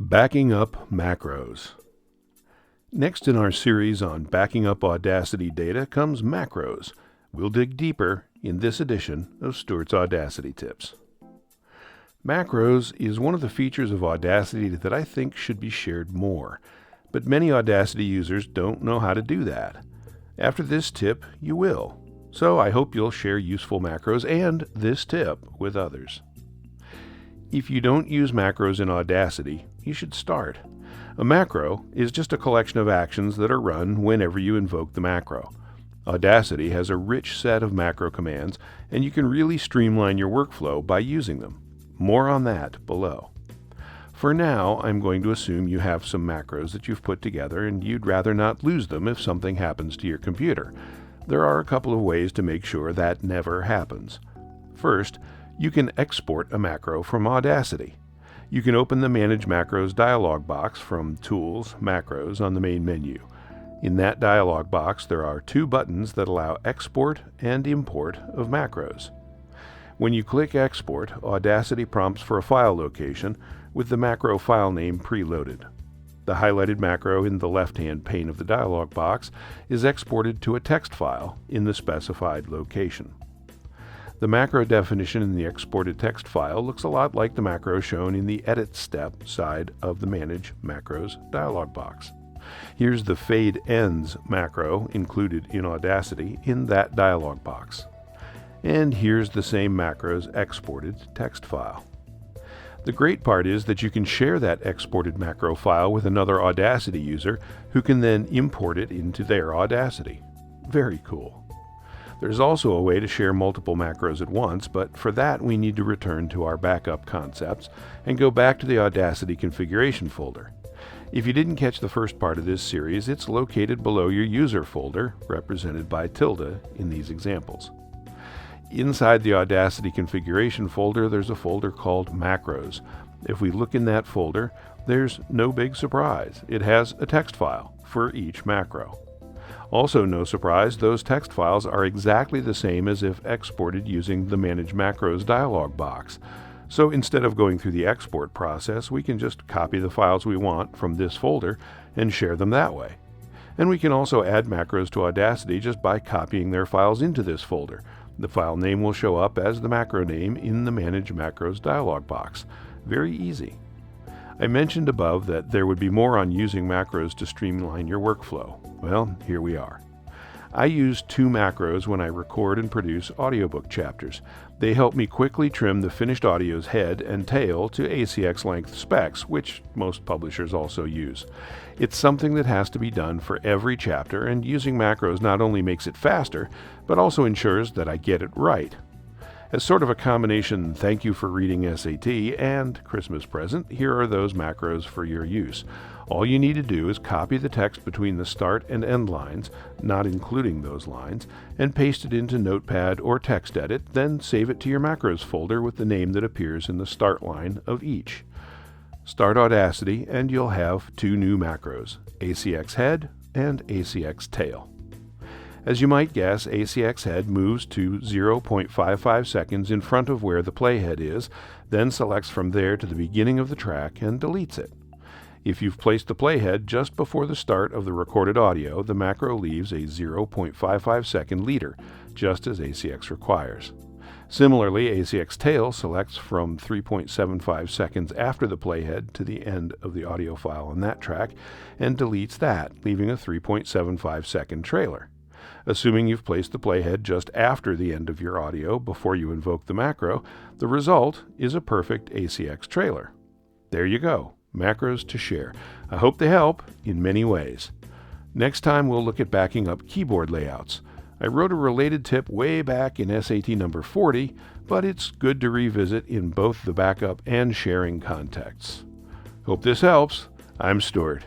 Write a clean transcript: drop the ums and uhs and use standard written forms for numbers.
Backing up macros. Next in our series on backing up Audacity data comes macros. We'll dig deeper in this edition of Stuart's Audacity Tips. Macros is one of the features of Audacity that I think should be shared more, but many Audacity users don't know how to do that. After this tip, you will. So I hope you'll share useful macros and this tip with others. If you don't use macros in Audacity, you should start. A macro is just a collection of actions that are run whenever you invoke the macro. Audacity has a rich set of macro commands, and you can really streamline your workflow by using them. More on that below. For now, I'm going to assume you have some macros that you've put together and you'd rather not lose them if something happens to your computer. There are a couple of ways to make sure that never happens. First, you can export a macro from Audacity. You can open the Manage Macros dialog box from Tools, Macros on the main menu. In that dialog box, there are two buttons that allow export and import of macros. When you click Export, Audacity prompts for a file location with the macro file name preloaded. The highlighted macro in the left-hand pane of the dialog box is exported to a text file in the specified location. The macro definition in the exported text file looks a lot like the macro shown in the Edit step side of the Manage Macros dialog box. Here's the Fade Ends macro included in Audacity in that dialog box. And here's the same macros exported text file. The great part is that you can share that exported macro file with another Audacity user who can then import it into their Audacity. Very cool. There's also a way to share multiple macros at once, but for that we need to return to our backup concepts and go back to the Audacity configuration folder. If you didn't catch the first part of this series, it's located below your user folder, represented by tilde in these examples. Inside the Audacity configuration folder, there's a folder called Macros. If we look in that folder, there's no big surprise. It has a text file for each macro. Also, no surprise, those text files are exactly the same as if exported using the Manage Macros dialog box. So instead of going through the export process, we can just copy the files we want from this folder and share them that way. And we can also add macros to Audacity just by copying their files into this folder. The file name will show up as the macro name in the Manage Macros dialog box. Very easy. I mentioned above that there would be more on using macros to streamline your workflow. Well, here we are. I use two macros when I record and produce audiobook chapters. They help me quickly trim the finished audio's head and tail to ACX length specs, which most publishers also use. It's something that has to be done for every chapter, and using macros not only makes it faster, but also ensures that I get it right. As sort of a combination thank you for reading SAT and Christmas present, here are those macros for your use. All you need to do is copy the text between the start and end lines, not including those lines, and paste it into Notepad or TextEdit, then save it to your macros folder with the name that appears in the start line of each. Start Audacity and you'll have two new macros, ACXHead and ACXTail. As you might guess, ACXHead moves to 0.55 seconds in front of where the playhead is, then selects from there to the beginning of the track and deletes it. If you've placed the playhead just before the start of the recorded audio, the macro leaves a 0.55 second leader, just as ACX requires. Similarly, ACXTail selects from 3.75 seconds after the playhead to the end of the audio file on that track and deletes that, leaving a 3.75 second trailer. Assuming you've placed the playhead just after the end of your audio before you invoke the macro, the result is a perfect ACX trailer. There you go, macros to share. I hope they help in many ways. Next time we'll look at backing up keyboard layouts. I wrote a related tip way back in SAT number 40, but it's good to revisit in both the backup and sharing contexts. Hope this helps. I'm Stuart.